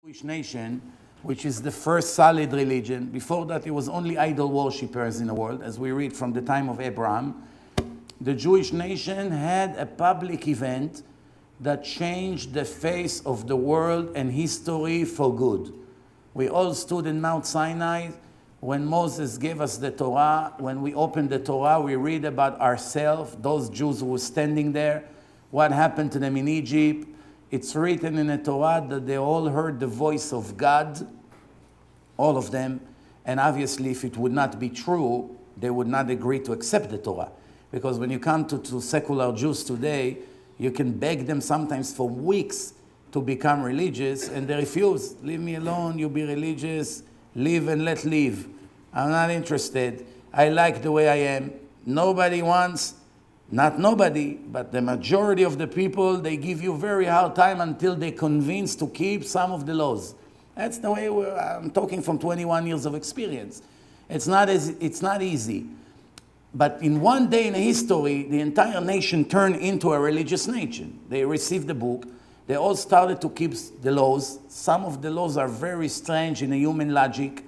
Jewish nation, which is the first solid religion. Before that, it was only idol worshippers in the world, as we read from the time of Abraham. The Jewish nation had a public event that changed the face of the world and history for good. We all stood in Mount Sinai when Moses gave us the Torah. When we opened the Torah, we read about ourselves, those Jews who were standing there, what happened to them in Egypt. It's written in the Torah that they all heard the voice of God, all of them, and obviously if it would not be true, they would not agree to accept the Torah. Because when you come to secular Jews today, you can beg them sometimes for weeks to become religious, and they refuse. Leave me alone, you be religious, live and let live. I'm not interested. I like the way I am. Nobody wants. Not nobody, but the majority of the people, they give you very hard time until they're convinced to keep some of the laws. That's the way I'm talking from 21 years of experience. It's not easy. But in one day in history, the entire nation turned into a religious nation. They received the book. They all started to keep the laws. Some of the laws are very strange in a human logic.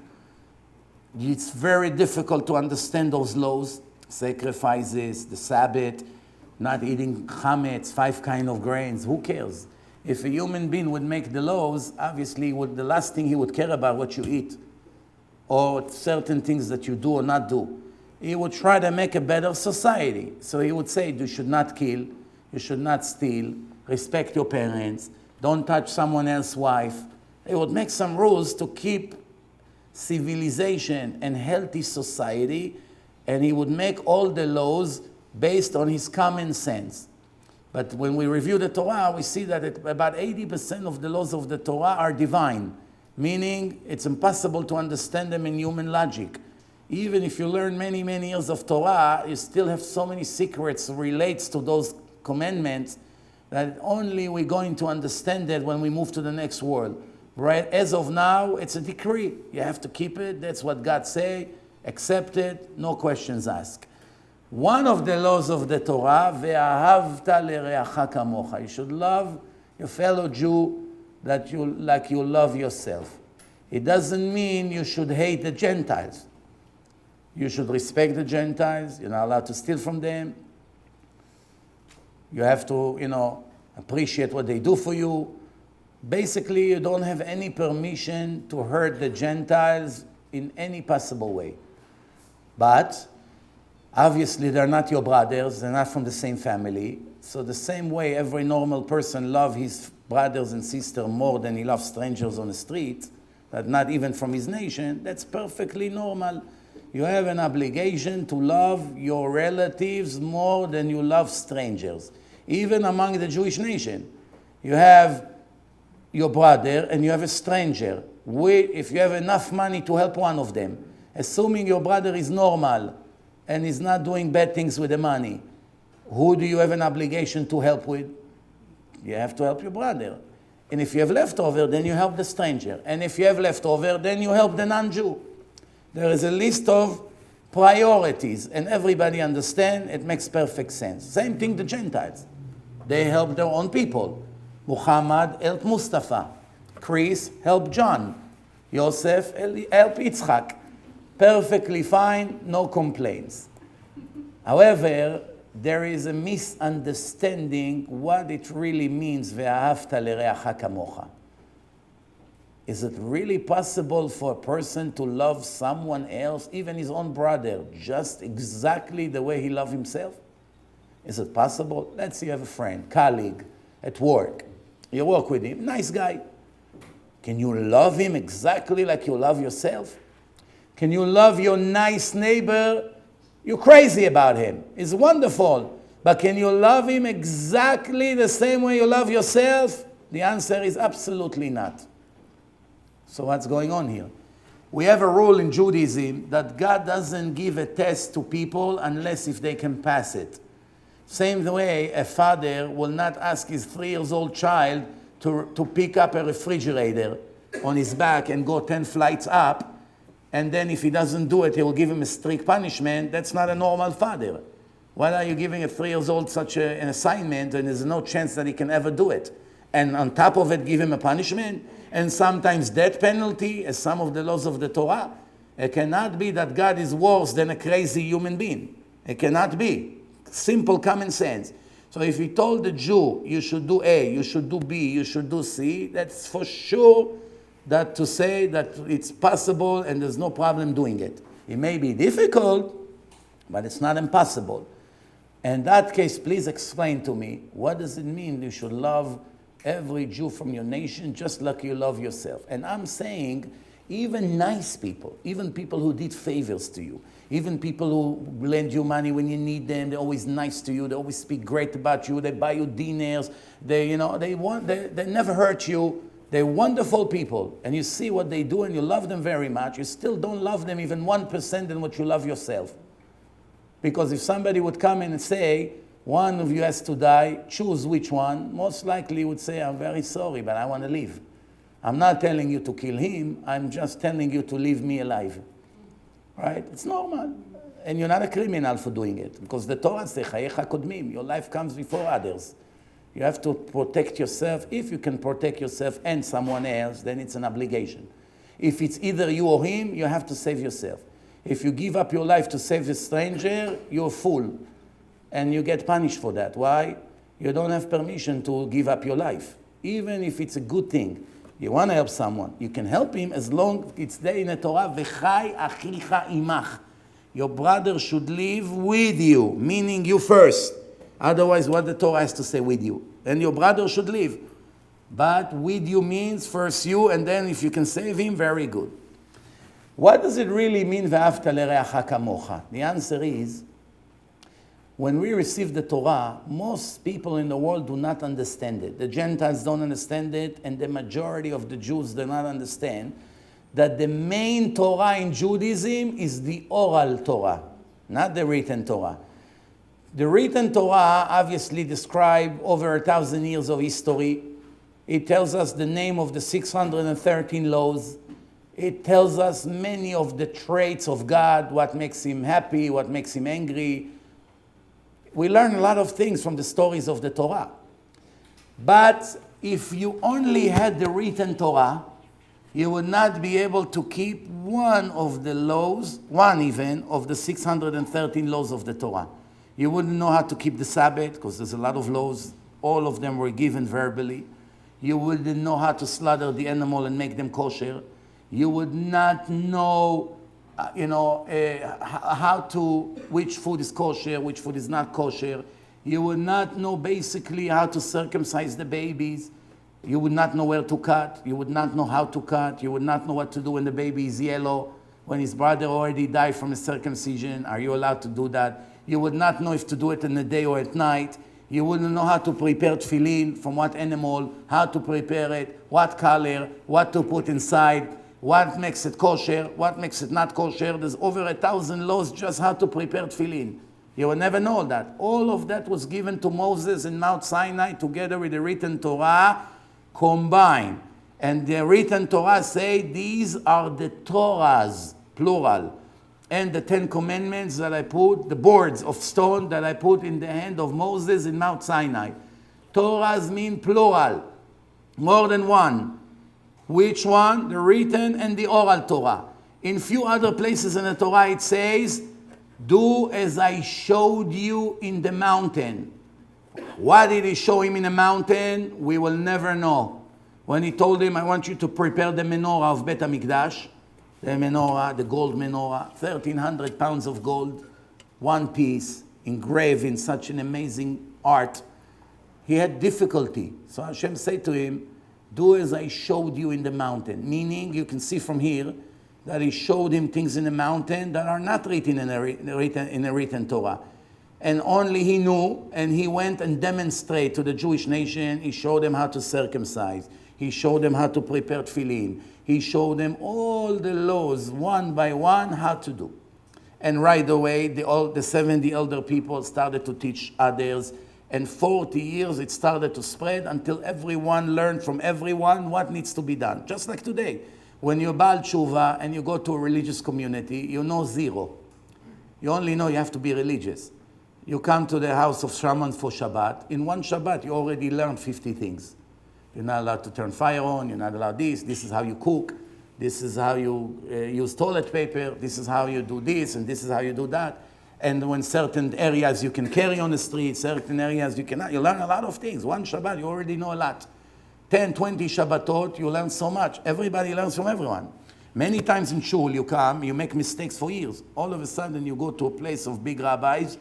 It's very difficult to understand those laws. Sacrifices, the Sabbath, not eating chametz, 5 kinds of grains. Who cares? If a human being would make the laws, obviously the last thing he would care about what you eat or certain things that you do or not do. He would try to make a better society. So he would say, you should not kill, you should not steal, respect your parents, don't touch someone else's wife. He would make some rules to keep civilization and healthy society, and he would make all the laws based on his common sense. But when we review the Torah, we see that about 80% of the laws of the Torah are divine, meaning it's impossible to understand them in human logic. Even if you learn many, many years of Torah, you still have so many secrets relates to those commandments that only we're going to understand that when we move to the next world. Right? As of now, it's a decree. You have to keep it. That's what God say. Accept it, no questions asked. One of the laws of the Torah, ve'ahavta lereacha kamocha. You should love your fellow Jew like you love yourself. It doesn't mean you should hate the Gentiles. You should respect the Gentiles. You're not allowed to steal from them. You have to, appreciate what they do for you. Basically, you don't have any permission to hurt the Gentiles in any possible way. But obviously they're not your brothers, they're not from the same family. So the same way every normal person loves his brothers and sisters more than he loves strangers on the street, but not even from his nation, that's perfectly normal. You have an obligation to love your relatives more than you love strangers. Even among the Jewish nation, you have your brother and you have a stranger. If you have enough money to help one of them, assuming your brother is normal and is not doing bad things with the money, who do you have an obligation to help with? You have to help your brother. And if you have leftover, then you help the stranger. And if you have leftover, then you help the non-Jew. There is a list of priorities, and everybody understands it makes perfect sense. Same thing the Gentiles. They help their own people. Muhammad helped Mustafa. Chris helped John. Yosef helped Yitzchak. Perfectly fine, no complaints. However, there is a misunderstanding what it really means, ve'ahavta lereacha kamocha. Is it really possible for a person to love someone else, even his own brother, just exactly the way he loves himself? Is it possible? Let's say you have a friend, colleague at work. You work with him, nice guy. Can you love him exactly like you love yourself? Can you love your nice neighbor? You're crazy about him. He's wonderful. But can you love him exactly the same way you love yourself? The answer is absolutely not. So what's going on here? We have a rule in Judaism that God doesn't give a test to people unless if they can pass it. Same way, a father will not ask his 3-year-old child to pick up a refrigerator on his back and go 10 flights up, and then if he doesn't do it, he will give him a strict punishment. That's not a normal father. Why are you giving a 3-year-old such an assignment and there's no chance that he can ever do it? and on top of it give him a punishment, and sometimes death penalty, as some of the laws of the Torah. It cannot be that God is worse than a crazy human being. It cannot be. Simple common sense. So if he told the Jew, you should do A, you should do B, you should do C, that's for sure that to say that it's possible and there's no problem doing it. It may be difficult, but it's not impossible. In that case, please explain to me, what does it mean you should love every Jew from your nation just like you love yourself? And I'm saying, even nice people, even people who did favors to you, even people who lend you money when you need them, they're always nice to you, they always speak great about you, they buy you dinners, they never hurt you, they're wonderful people. And you see what they do and you love them very much, you still don't love them even 1% than what you love yourself. Because if somebody would come in and say, one of you has to die, choose which one, most likely you would say, I'm very sorry, but I want to live. I'm not telling you to kill him, I'm just telling you to leave me alive. Right? It's normal. And you're not a criminal for doing it. Because the Torah says, Chayecha kodmim, your life comes before others. You have to protect yourself. If you can protect yourself and someone else, then it's an obligation. If it's either you or him, you have to save yourself. If you give up your life to save a stranger, you're a fool. And you get punished for that. Why? You don't have permission to give up your life. Even if it's a good thing. You want to help someone. You can help him as long as it's there in the Torah. V'chai achicha imach. Your brother should live with you, meaning you first. Otherwise, what the Torah has to say with you? And your brother should live. But with you means first you, and then if you can save him, very good. What does it really mean, ve'ahavta l'reacha kamocha? The answer is, when we receive the Torah, most people in the world do not understand it. The Gentiles don't understand it, and the majority of the Jews do not understand that the main Torah in Judaism is the oral Torah, not the written Torah. The written Torah obviously describes over 1,000 years of history. It tells us the name of the 613 laws. It tells us many of the traits of God, what makes him happy, what makes him angry. We learn a lot of things from the stories of the Torah. But if you only had the written Torah, you would not be able to keep one of the laws, one even, of the 613 laws of the Torah. You wouldn't know how to keep the Sabbath, because there's a lot of laws. All of them were given verbally. You wouldn't know how to slaughter the animal and make them kosher. You would not know which food is kosher, which food is not kosher. You would not know basically how to circumcise the babies. You would not know where to cut. You would not know how to cut. You would not know what to do when the baby is yellow. When his brother already died from a circumcision, are you allowed to do that? You would not know if to do it in the day or at night. You wouldn't know how to prepare tefillin, from what animal, how to prepare it, what color, what to put inside, what makes it kosher, what makes it not kosher. There's over 1,000 laws just how to prepare tefillin. You will never know that. All of that was given to Moses in Mount Sinai together with the written Torah combined. And the written Torah say these are the Torahs, plural. And the 10 commandments that I put, the boards of stone that I put in the hand of Moses in Mount Sinai. Torahs mean plural, more than one. Which one? The written and the oral Torah. In few other places in the Torah it says, do as I showed you in the mountain. What did he show him in the mountain? We will never know. When he told him, I want you to prepare the menorah of Bet HaMikdash, the menorah, the gold menorah, 1,300 pounds of gold, one piece, engraved in such an amazing art. He had difficulty. So Hashem said to him, do as I showed you in the mountain. Meaning, you can see from here that he showed him things in the mountain that are not written in a written Torah. And only he knew, and he went and demonstrated to the Jewish nation. He showed them how to circumcise. He showed them how to prepare tefillin. He showed them all the laws, one by one, how to do. And right away, the 70 elder people started to teach others. And 40 years, it started to spread until everyone learned from everyone what needs to be done. Just like today. When you're Baal Tshuva and you go to a religious community, you know zero. You only know you have to be religious. You come to the house of Shaman for Shabbat. In one Shabbat, you already learned 50 things. You're not allowed to turn fire on. You're not allowed this. This is how you cook. This is how you use toilet paper. This is how you do this, and this is how you do that. And when certain areas you can carry on the street, certain areas you cannot. You learn a lot of things. One Shabbat, you already know a lot. 10, 20 Shabbatot, you learn so much. Everybody learns from everyone. Many times in shul, you come, you make mistakes for years. All of a sudden, you go to a place of big rabbis,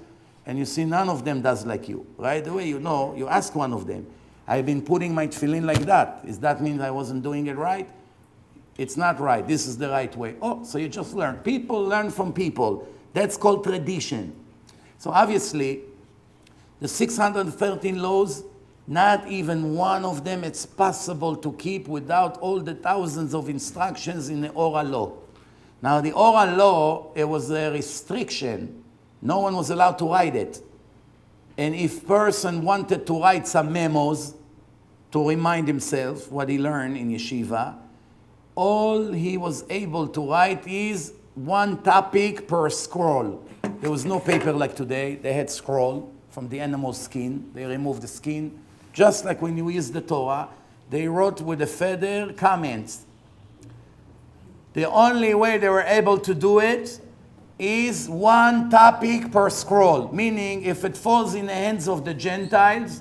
and you see none of them does like you. Right away, you know, you ask one of them, I've been putting my tefillin like that. Does that mean I wasn't doing it right? It's not right. This is the right way. Oh, so you just learn. People learn from people. That's called tradition. So obviously, the 613 laws, not even one of them it's possible to keep without all the thousands of instructions in the oral law. Now the oral law, it was a restriction. No one was allowed to write it. And if person wanted to write some memos to remind himself what he learned in yeshiva, all he was able to write is one topic per scroll. There was no paper like today. They had scroll from the animal skin. They removed the skin. Just like when you use the Torah, they wrote with a feather comments. The only way they were able to do it is one topic per scroll, meaning if it falls in the hands of the Gentiles,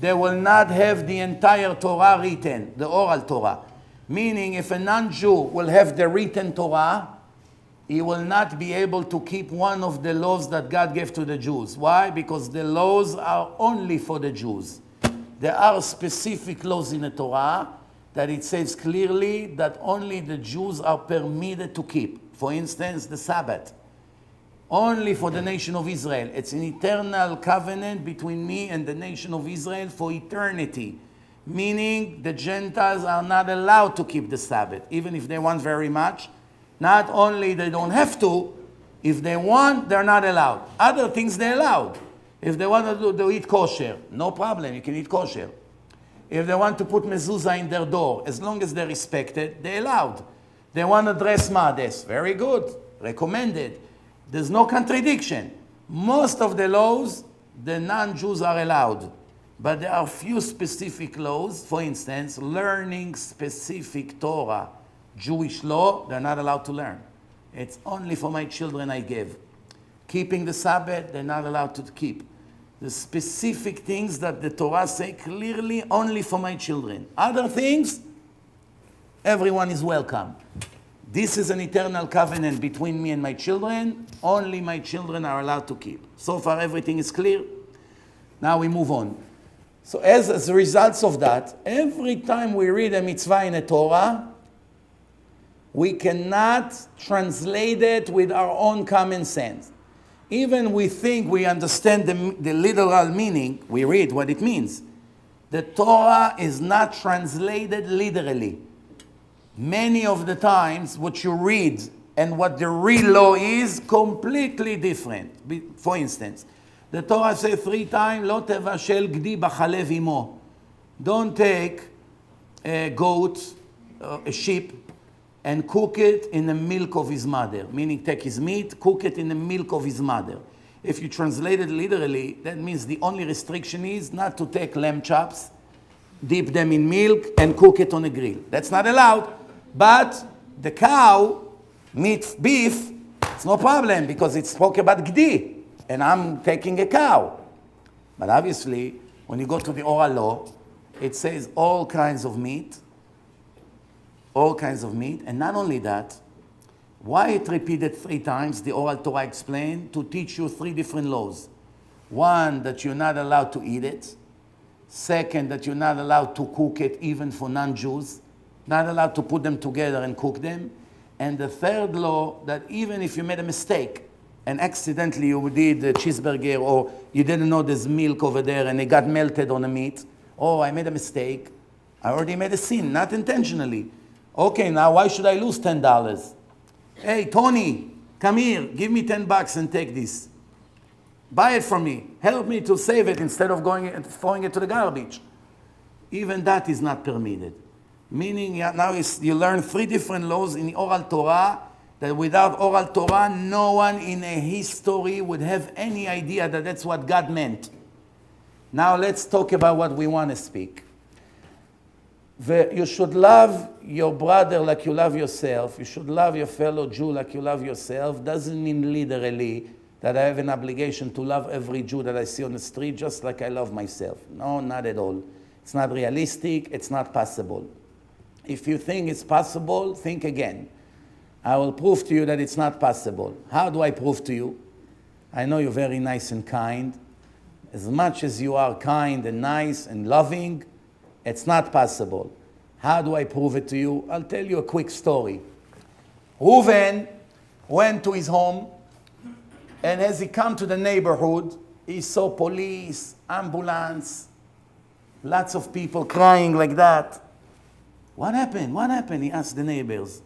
they will not have the entire Torah written, the oral Torah. Meaning if a non-Jew will have the written Torah, he will not be able to keep one of the laws that God gave to the Jews. Why? Because the laws are only for the Jews. There are specific laws in the Torah that it says clearly that only the Jews are permitted to keep. For instance, the Sabbath. Only for the nation of Israel. It's an eternal covenant between me and the nation of Israel for eternity. Meaning the Gentiles are not allowed to keep the Sabbath, even if they want very much. Not only they don't have to, if they want, they're not allowed. Other things they're allowed. If they want to eat kosher, no problem, you can eat kosher. If they want to put mezuzah in their door, as long as they respect it, they're allowed. They want to dress modest, very good, recommended. There's no contradiction. Most of the laws, the non-Jews are allowed. But there are few specific laws. For instance, learning specific Torah, Jewish law, they're not allowed to learn. It's only for my children I give. Keeping the Sabbath, they're not allowed to keep. The specific things that the Torah say clearly only for my children. Other things, everyone is welcome. This is an eternal covenant between me and my children. Only my children are allowed to keep. So far, everything is clear. Now we move on. So as a result of that, every time we read a mitzvah in a Torah, we cannot translate it with our own common sense. Even we think we understand the literal meaning, we read what it means. The Torah is not translated literally. Many of the times, what you read and what the real law is completely different. For instance, the Torah says 3 times, "Lo tevashel gdi b'chalev imo." Don't take a goat, a sheep, and cook it in the milk of his mother. Meaning, take his meat, cook it in the milk of his mother. If you translate it literally, that means the only restriction is not to take lamb chops, dip them in milk, and cook it on a grill. That's not allowed. But the cow, beef, it's no problem because it spoke about gdi, and I'm taking a cow. But obviously, when you go to the oral law, it says all kinds of meat, and not only that, why it repeated 3 times, the oral Torah explained, to teach you 3 different laws. One, that you're not allowed to eat it. Second, that you're not allowed to cook it even for non-Jews. Not allowed to put them together and cook them. And the third law, that even if you made a mistake and accidentally you did a cheeseburger or you didn't know there's milk over there and it got melted on the meat, oh, I made a mistake. I already made a sin, not intentionally. Okay, now why should I lose $10? Hey, Tony, come here, give me $10 and take this. Buy it from me. Help me to save it instead of going and throwing it to the garbage. Even that is not permitted. Meaning now you learn 3 different laws in the oral Torah that without oral Torah, no one in a history would have any idea that that's what God meant. Now let's talk about what we want to speak. You should love your brother like you love yourself. You should love your fellow Jew like you love yourself. Doesn't mean literally that I have an obligation to love every Jew that I see on the street just like I love myself. No, not at all. It's not realistic. It's not possible. If you think it's possible, think again. I will prove to you that it's not possible. How do I prove to you? I know you're very nice and kind. As much as you are kind and nice and loving, it's not possible. How do I prove it to you? I'll tell you a quick story. Reuven went to his home, and as he come to the neighborhood, he saw police, ambulance, lots of people crying like that. What happened? What happened? He asked the neighbors.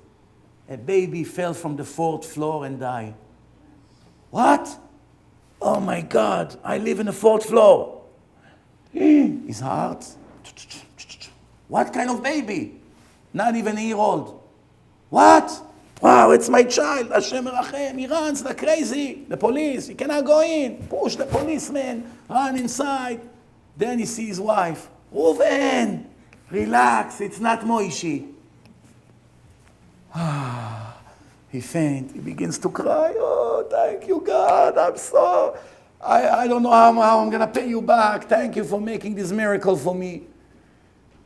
A baby fell from the 4th floor and died. What? Oh my God, I live in the 4th floor. His heart. What kind of baby? Not even a year old. What? Wow, it's my child. Hashem Merachem. He runs like crazy. The police, he cannot go in. Push the policeman, run inside. Then he sees his wife. Reuven, relax, it's not Moishi. He faints. He begins to cry. Oh, thank you, God. I don't know how I'm going to pay you back. Thank you for making this miracle for me.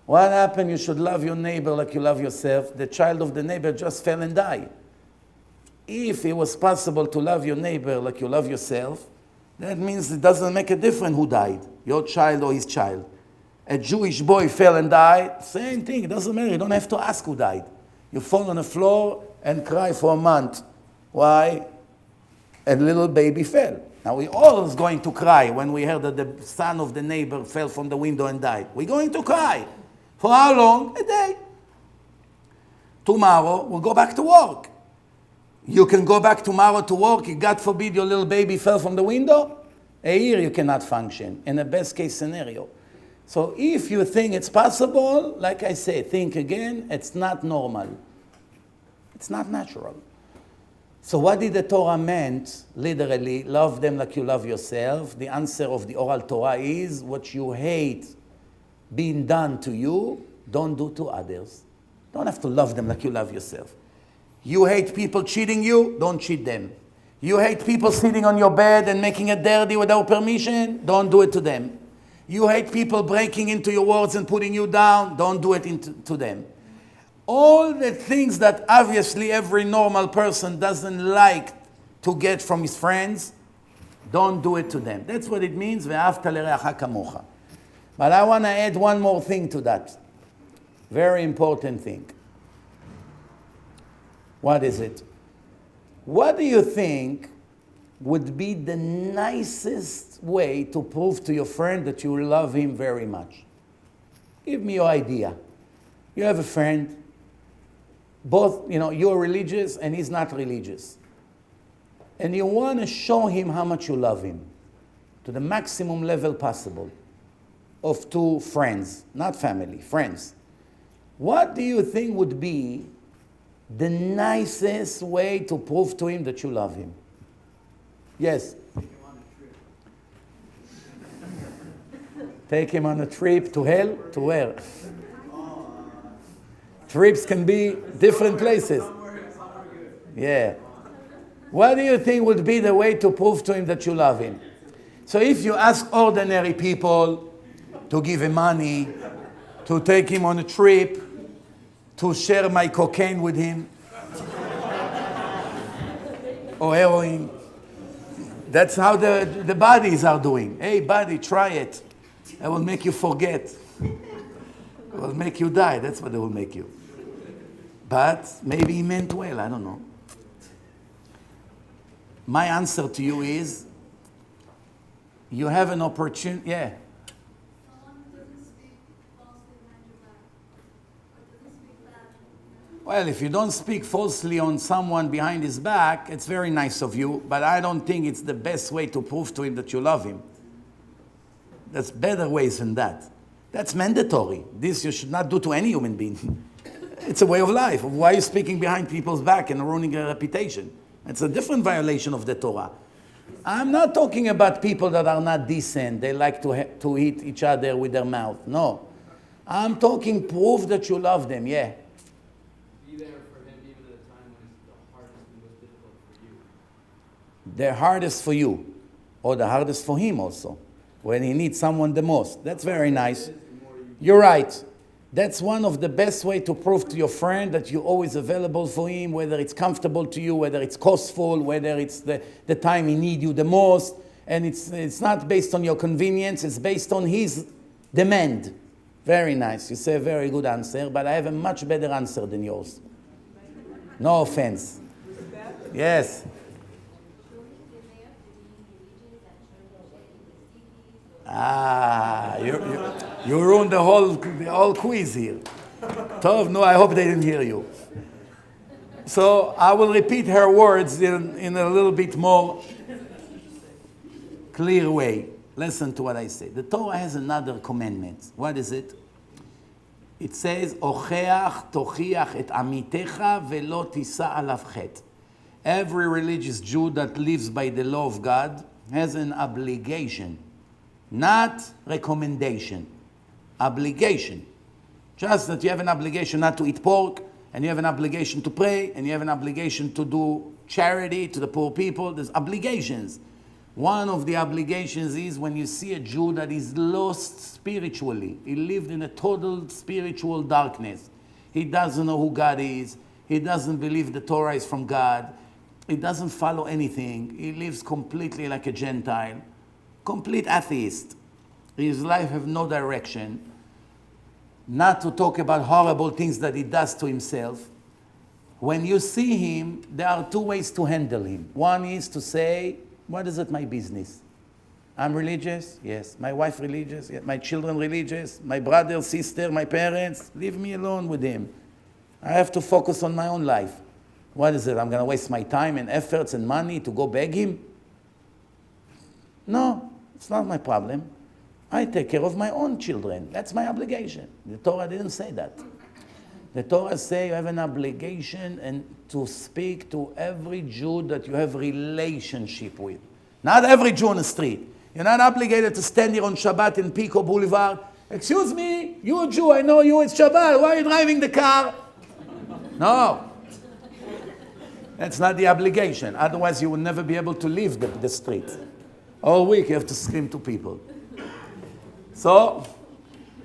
What happened? You should love your neighbor like you love yourself. The child of the neighbor just fell and died. If it was possible to love your neighbor like you love yourself, that means it doesn't make a difference who died, your child or his child. A Jewish boy fell and died, same thing. It doesn't matter. You don't have to ask who died. You fall on the floor and cry for a month. Why? A little baby fell. Now we all is going to cry when we heard that the son of the neighbor fell from the window and died. We're going to cry. For how long? A day. Tomorrow we'll go back to work. You can go back tomorrow to work. God forbid your little baby fell from the window. A year you cannot function in a best case scenario. So if you think it's possible, like I say, think again, it's not normal. It's not natural. So what did the Torah meant, literally, love them like you love yourself? The answer of the oral Torah is, what you hate being done to you, don't do to others. Don't have to love them like you love yourself. You hate people cheating you, don't cheat them. You hate people sitting on your bed and making it dirty without permission, don't do it to them. You hate people breaking into your words and putting you down, don't do it to them. All the things that obviously every normal person doesn't like to get from his friends, don't do it to them. That's what it means, ve'ahavta l'reacha kamocha. But I want to add one more thing to that. Very important thing. What is it? What do you think would be the nicest way to prove to your friend that you love him very much? Give me your idea. You have a friend, both, you're religious and he's not religious. And you want to show him how much you love him to the maximum level possible of two friends, not family, friends. What do you think would be the nicest way to prove to him that you love him? Yes? Take him on a trip to hell? To where? Trips can be different places. Yeah. What do you think would be the way to prove to him that you love him? So if you ask ordinary people to give him money, to take him on a trip, to share my cocaine with him, or heroin, that's how the bodies are doing. Hey, buddy, try it. I will make you forget. I will make you die. That's what they will make you. But maybe he meant well. I don't know. My answer to you is, you have an opportunity. Yeah. Well, if you don't speak falsely on someone behind his back, it's very nice of you, but I don't think it's the best way to prove to him that you love him. There's better ways than that. That's mandatory. This you should not do to any human being. It's a way of life. Why are you speaking behind people's back and ruining their reputation? It's a different violation of the Torah. I'm not talking about people that are not decent. They like to hit each other with their mouth. No. I'm talking proof that you love them, yeah. Be there for him even at a time when it's the hardest and most difficult for you. The hardest for you, or the hardest for him also, when he needs someone the most. That's very nice. You're right. That's one of the best way to prove to your friend that you're always available for him, whether it's comfortable to you, whether it's costful, whether it's the time he needs you the most. And it's not based on your convenience, it's based on his demand. Very nice. You say a very good answer, but I have a much better answer than yours. No offense. Yes. You ruined the whole quiz here. Tov, no, I hope they didn't hear you. So I will repeat her words in a little bit more clear way. Listen to what I say. The Torah has another commandment. What is it? It says, "Ocheach tochiach et amitecha velo tisa alav chet." Every religious Jew that lives by the law of God has an obligation, not recommendation. Obligation. Just that you have an obligation not to eat pork, and you have an obligation to pray, and you have an obligation to do charity to the poor people. There's obligations. One of the obligations is when you see a Jew that is lost spiritually. He lived in a total spiritual darkness. He doesn't know who God is. He doesn't believe the Torah is from God. He doesn't follow anything. He lives completely like a Gentile. Complete atheist. His life has no direction. Not to talk about horrible things that he does to himself. When you see him, there are two ways to handle him. One is to say, what is it my business? I'm religious? Yes. My wife religious? Yes. My children religious? My brother, sister, my parents? Leave me alone with him. I have to focus on my own life. What is it? I'm going to waste my time and efforts and money to go beg him? No, it's not my problem. I take care of my own children. That's my obligation. The Torah didn't say that. The Torah says you have an obligation and to speak to every Jew that you have relationship with. Not every Jew on the street. You're not obligated to stand here on Shabbat in Pico Boulevard. Excuse me, you're a Jew, I know you, it's Shabbat. Why are you driving the car? No. That's not the obligation. Otherwise, you will never be able to leave the street. All week you have to scream to people. So,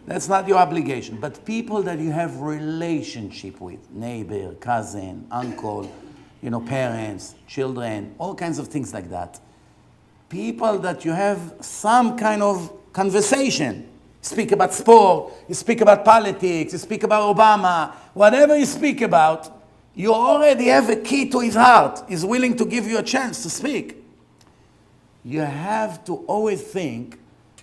that's not your obligation. But people that you have relationship with, neighbor, cousin, uncle, parents, children, all kinds of things like that. People that you have some kind of conversation. Speak about sport, you speak about politics, you speak about Obama, whatever you speak about, you already have a key to his heart. He's willing to give you a chance to speak. You have to always think,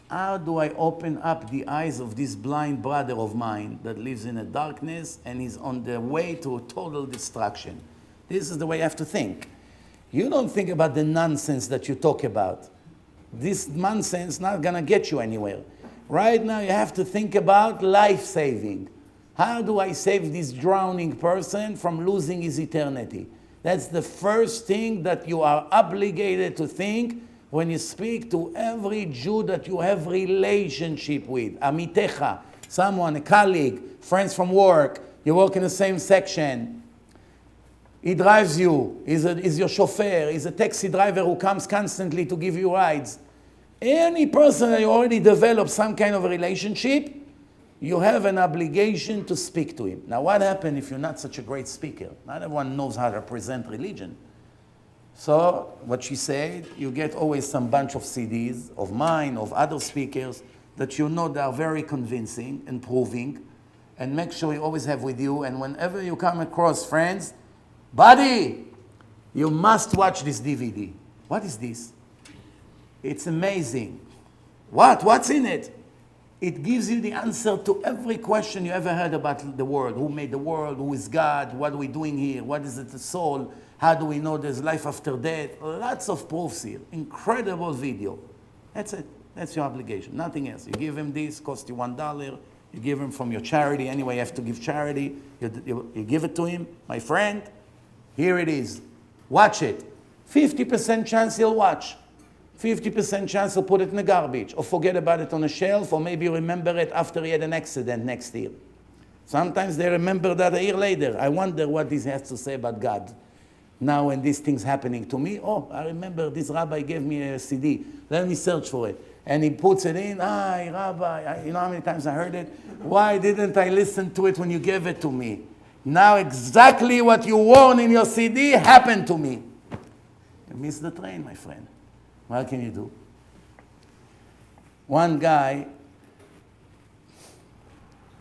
how do I open up the eyes of this blind brother of mine that lives in a darkness and is on the way to a total destruction? This is the way you have to think. You don't think about the nonsense that you talk about. This nonsense is not going to get you anywhere. Right now you have to think about life-saving. How do I save this drowning person from losing his eternity? That's the first thing that you are obligated to think when you speak to every Jew that you have relationship with. Amitecha, someone, a colleague, friends from work, you work in the same section. He drives you, he's your chauffeur, he's a taxi driver who comes constantly to give you rides. Any person that you already developed some kind of a relationship, you have an obligation to speak to him. Now what happens if you're not such a great speaker? Not everyone knows how to present religion. So, what she said, you get always some bunch of CDs of mine, of other speakers, that you know they are very convincing and proving, and make sure you always have with you, and whenever you come across friends, buddy, you must watch this DVD. What is this? It's amazing. What's in it? It gives you the answer to every question you ever heard about the world. Who made the world? Who is God? What are we doing here? What is it, the soul? How do we know there's life after death? Lots of proofs here. Incredible video. That's it. That's your obligation. Nothing else. You give him this, cost you $1. You give him from your charity. Anyway, you have to give charity. You give it to him. My friend, here it is. Watch it. 50% chance he'll watch. 50% chance to put it in the garbage or forget about it on a shelf, or maybe remember it after he had an accident next year. Sometimes they remember that a year later. I wonder what this has to say about God. Now when these things happening to me, oh, I remember this rabbi gave me a CD. Let me search for it. And he puts it in, Rabbi, you know how many times I heard it? Why didn't I listen to it when you gave it to me? Now exactly what you warned in your CD happened to me. You missed the train, my friend. What can you do? One guy,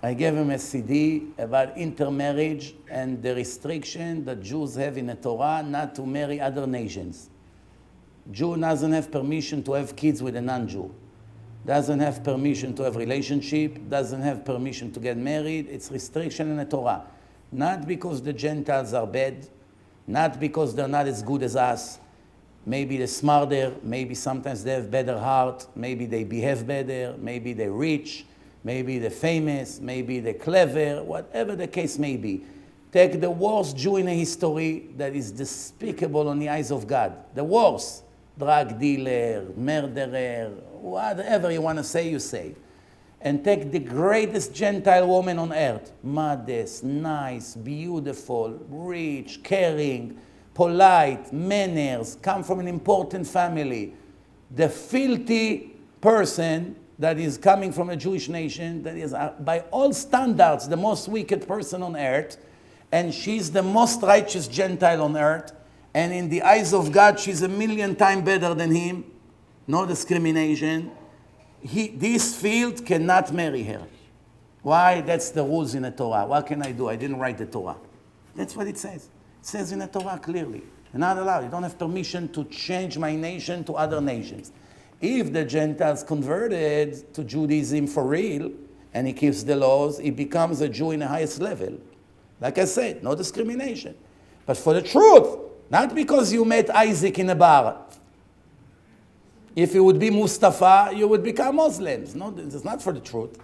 I gave him a CD about intermarriage and the restriction that Jews have in the Torah not to marry other nations. Jew doesn't have permission to have kids with a non-Jew. Doesn't have permission to have relationship, doesn't have permission to get married. It's restriction in the Torah. Not because the Gentiles are bad, not because they're not as good as us. Maybe they're smarter, maybe sometimes they have better heart, maybe they behave better, maybe they're rich, maybe they're famous, maybe they're clever, whatever the case may be. Take the worst Jew in history that is despicable in the eyes of God. The worst. Drug dealer, murderer, whatever you want to say, you say. And take the greatest Gentile woman on earth. Modest, nice, beautiful, rich, caring, polite, manners, come from an important family. The filthy person that is coming from a Jewish nation, that is by all standards the most wicked person on earth, and she's the most righteous Gentile on earth, and in the eyes of God she's a million times better than him. No discrimination. This field cannot marry her. Why? That's the rules in the Torah. What can I do? I didn't write the Torah. That's what it says. It says in the Torah clearly. You're not allowed. You don't have permission to change my nation to other nations. If the Gentiles converted to Judaism for real, and he keeps the laws, he becomes a Jew in the highest level. Like I said, no discrimination. But for the truth, not because you met Isaac in a bar. If you would be Mustafa, you would become Muslims. No, it's not for the truth.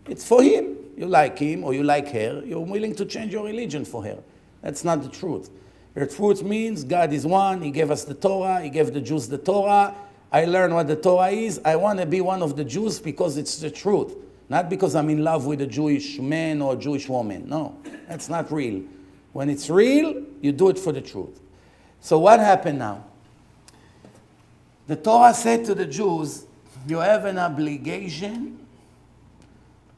It's for him. You like him or you like her. You're willing to change your religion for her. That's not the truth. The truth means God is one. He gave us the Torah. He gave the Jews the Torah. I learned what the Torah is. I want to be one of the Jews because it's the truth. Not because I'm in love with a Jewish man or a Jewish woman. No, that's not real. When it's real, you do it for the truth. So what happened now? The Torah said to the Jews, you have an obligation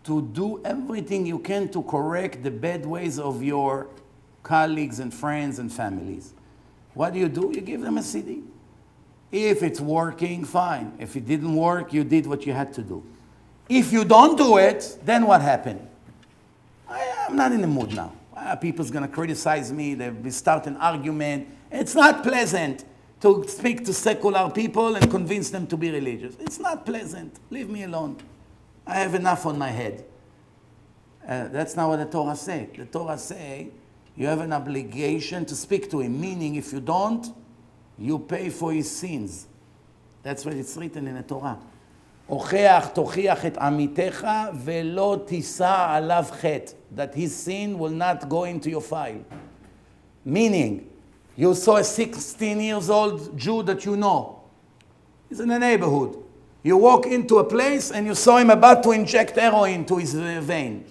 to do everything you can to correct the bad ways of your colleagues and friends and families. What do? You give them a CD. If it's working, fine. If it didn't work, you did what you had to do. If you don't do it, then what happened? I'm not in the mood now. People's going to criticize me. They'll start an argument. It's not pleasant to speak to secular people and convince them to be religious. It's not pleasant. Leave me alone. I have enough on my head. That's not what the Torah says. The Torah says you have an obligation to speak to him, meaning if you don't, you pay for his sins. That's what it's written in the Torah. הוכח תוכיח את עמיתך ולא תישא עליו חטא. That his sin will not go into your file. Meaning, you saw a 16 years old Jew that you know. He's in the neighborhood. You walk into a place and you saw him about to inject heroin to his vein.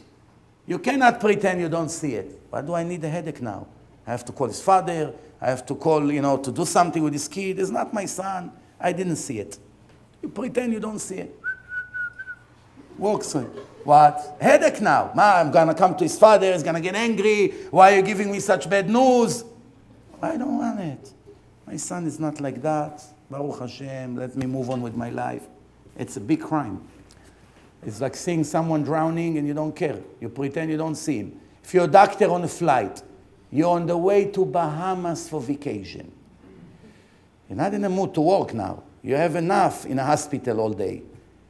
You cannot pretend you don't see it. Why do I need a headache now? I have to call his father. I have to call, to do something with his kid. It's not my son. I didn't see it. You pretend you don't see it. Walks in. What? Headache now. I'm going to come to his father. He's going to get angry. Why are you giving me such bad news? I don't want it. My son is not like that. Baruch Hashem, let me move on with my life. It's a big crime. It's like seeing someone drowning and you don't care. You pretend you don't see him. If you're a doctor on a flight, you're on the way to Bahamas for vacation. You're not in the mood to work now. You have enough in a hospital all day.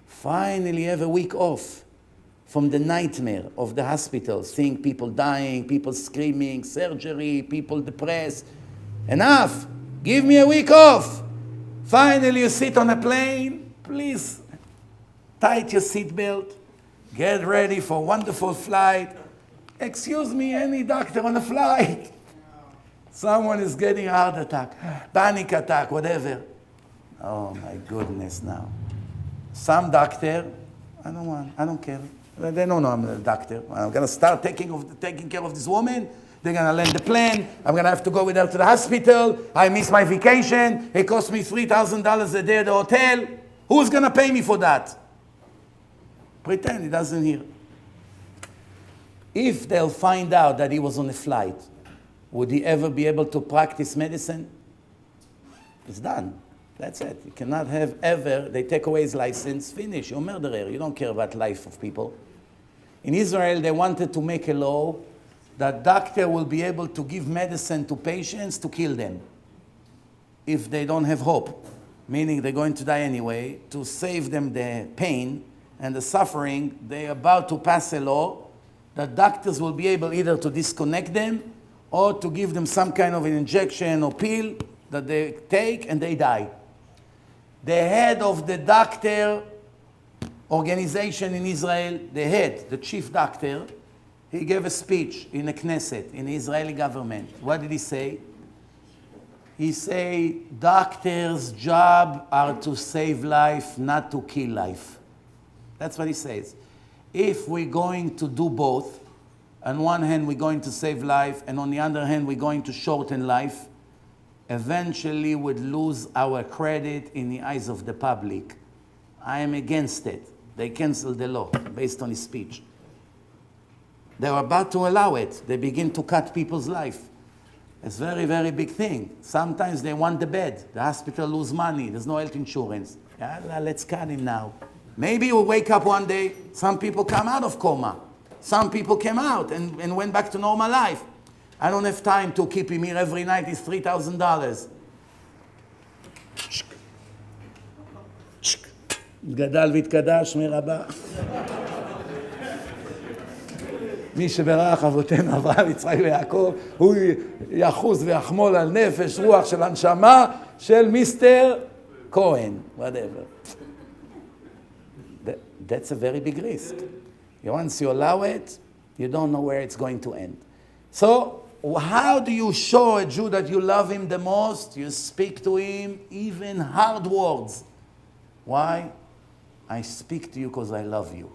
Finally, you have a week off from the nightmare of the hospital, seeing people dying, people screaming, surgery, people depressed. Enough! Give me a week off! Finally, you sit on a plane. Please, tighten your seatbelt. Get ready for a wonderful flight. Excuse me, any doctor on a flight? Someone is getting a heart attack, panic attack, whatever. Oh my goodness now. Some doctor, I don't care. They don't know I'm a doctor. I'm going to start taking care of this woman. They're going to land the plane. I'm going to have to go with her to the hospital. I miss my vacation. It cost me $3,000 a day at the hotel. Who's going to pay me for that? Pretend he doesn't hear. If they'll find out that he was on a flight, would he ever be able to practice medicine? It's done. That's it. You cannot have ever, they take away his license, finish, you're a murderer. You don't care about life of people. In Israel, they wanted to make a law that doctor will be able to give medicine to patients to kill them if they don't have hope, meaning they're going to die anyway, to save them the pain and the suffering. They're about to pass a law that doctors will be able either to disconnect them or to give them some kind of an injection or pill that they take and they die. The head of the doctor organization in Israel, the chief doctor, he gave a speech in the Knesset, in the Israeli government. What did he say? He said, doctors' job are to save life, not to kill life. That's what he says. If we're going to do both, on one hand we're going to save life, and on the other hand we're going to shorten life, eventually would lose our credit in the eyes of the public. I am against it. They canceled the law based on his speech. They were about to allow it. They begin to cut people's life. It's a very, very big thing. Sometimes they want the bed. The hospital lose money. There's no health insurance. Yalla, let's cut him now. Maybe we'll wake up one day. Some people come out of coma. Some people came out and went back to normal life. I don't have time to keep him here every night. It's $3,000. גדל והתקדש, שמי רבה. מי שברך אבותינו אברהם, יצחק ויעקב, הוא יחוס ויחמול על נפש, רוח של הנשמה של מיסטר כהן, whatever. That's a very big risk. Once you allow it, you don't know where it's going to end. So, how do you show a Jew that you love him the most? You speak to him even hard words. Why? I speak to you because I love you.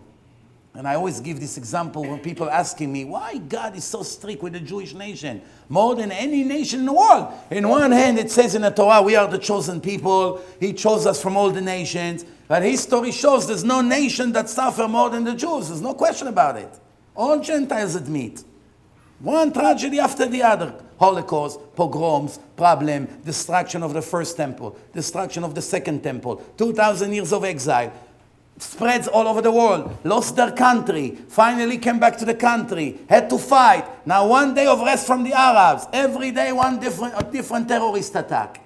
And I always give this example when people asking me, why God is so strict with the Jewish nation? More than any nation in the world. In one hand, it says in the Torah, we are the chosen people. He chose us from all the nations. But history shows there's no nation that suffer more than the Jews. There's no question about it. All Gentiles admit. One tragedy after the other. Holocaust, pogroms, problem, destruction of the first temple, destruction of the second temple, 2,000 years of exile, spreads all over the world, lost their country, finally came back to the country, had to fight. Now 1 day of rest from the Arabs, every day a different terrorist attack.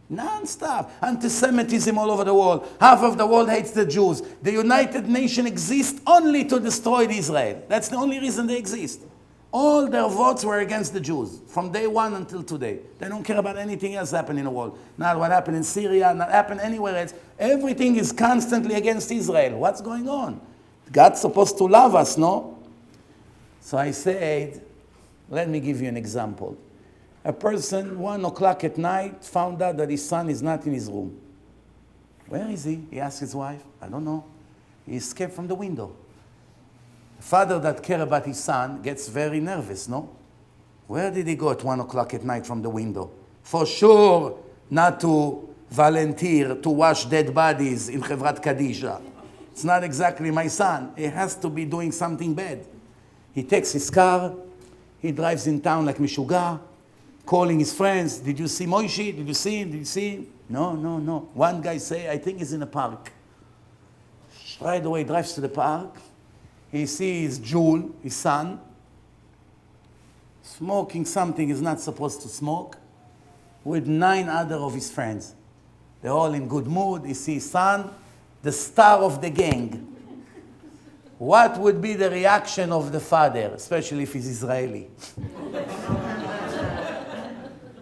Non-stop. Anti-Semitism all over the world. Half of the world hates the Jews. The United Nations exist only to destroy Israel. That's the only reason they exist. All their votes were against the Jews from day one until today. They don't care about anything else happening in the world. Not what happened in Syria, not happened anywhere else. Everything is constantly against Israel. What's going on? God's supposed to love us, no? So I said, let me give you an example. A person, 1 o'clock at night, found out that his son is not in his room. Where is he? He asked his wife. I don't know. He escaped from the window. A father that cares about his son gets very nervous, no? Where did he go at 1 o'clock at night from the window? For sure not to volunteer to wash dead bodies in Chevrat Kadisha. It's not exactly my son. He has to be doing something bad. He takes his car. He drives in town like Mishuga, calling his friends. Did you see Moishi? Did you see him? Did you see him? No. One guy say, I think he's in a park. Right away, drives to the park. He sees Jule, his son, smoking something he's not supposed to smoke, with 9 other of his friends. They're all in good mood. He sees his son, the star of the gang. What would be the reaction of the father, especially if he's Israeli?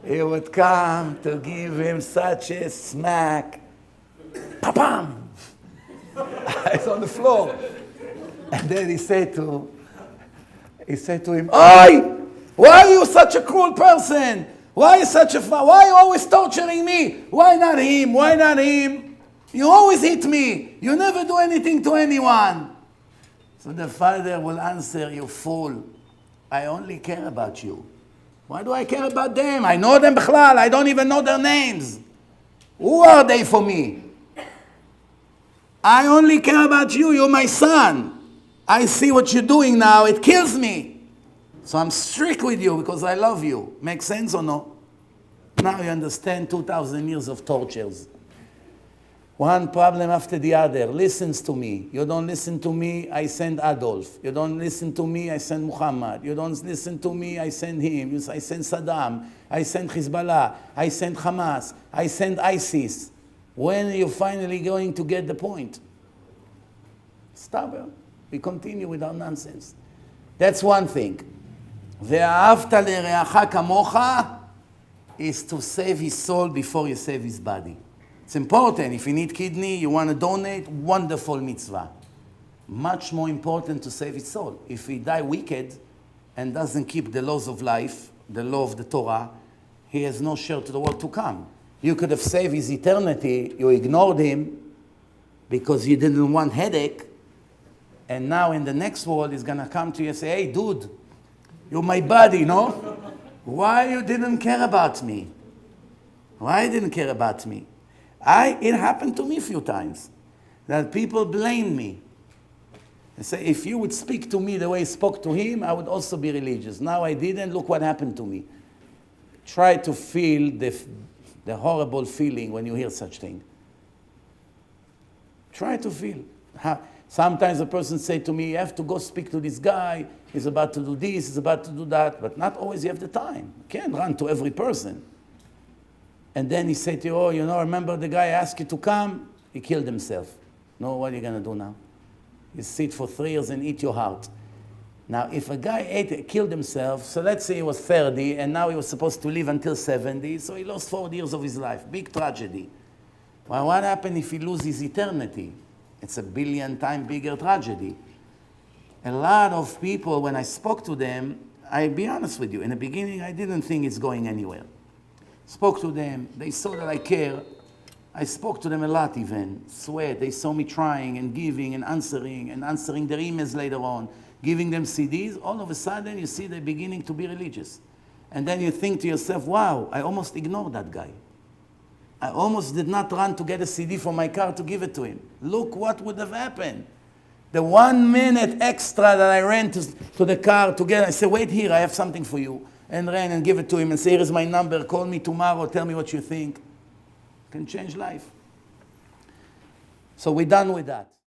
He would come to give him such a smack. Pa-pam! It's on the floor. And then he said to him, "Oi! Why are you such a cruel person? Why is such a why are you always torturing me? Why not him? Why not him? You always hit me. You never do anything to anyone. So the father will answer, you fool. I only care about you. Why do I care about them? I know them b'chlal. I don't even know their names. Who are they for me? I only care about you. You're my son. I see what you're doing now. It kills me. So I'm strict with you because I love you. Make sense or no? Now you understand 2,000 years of tortures. One problem after the other. Listens to me. You don't listen to me, I send Adolf. You don't listen to me, I send Muhammad. You don't listen to me, I send him. I send Saddam. I send Hezbollah. I send Hamas. I send ISIS. When are you finally going to get the point? Stubborn. We continue with our nonsense. That's one thing. ואהבת לרעך כמוך is to save his soul before you save his body. It's important. If you need kidney, you want to donate, wonderful mitzvah. Much more important to save his soul. If he die wicked and doesn't keep the laws of life, the law of the Torah, he has no share to the world to come. You could have saved his eternity. You ignored him because you didn't want headache. And now in the next world, he's going to come to you and say, hey, dude, you're my buddy, no? Why you didn't care about me? Why you didn't care about me? It happened to me a few times that people blame me. They say, if you would speak to me the way you spoke to him, I would also be religious. Now I didn't. Look what happened to me. Try to feel the horrible feeling when you hear such thing. Try to feel. Sometimes a person say to me, you have to go speak to this guy. He's about to do this, he's about to do that. But not always you have the time. You can't run to every person. And then he said to you, oh, you know, remember the guy asked you to come? He killed himself. No, what are you going to do now? You sit for 3 years and eat your heart. Now, if a guy killed himself, so let's say he was 30, and now he was supposed to live until 70, so he lost 4 years of his life. Big tragedy. Well, what happened if he loses eternity? It's a 1 billion times bigger tragedy. A lot of people, when I spoke to them, I'll be honest with you, in the beginning, I didn't think it's going anywhere. Spoke to them, they saw that I care. I spoke to them a lot even, sweat. They saw me trying and giving and answering their emails later on, giving them CDs. All of a sudden, you see they're beginning to be religious. And then you think to yourself, wow, I almost ignored that guy. I almost did not run to get a CD from my car to give it to him. Look what would have happened. The 1 minute extra that I ran to the car to get, I said, wait here, I have something for you. And ran and give it to him and say, here is my number, call me tomorrow, tell me what you think. Can change life. So we're done with that.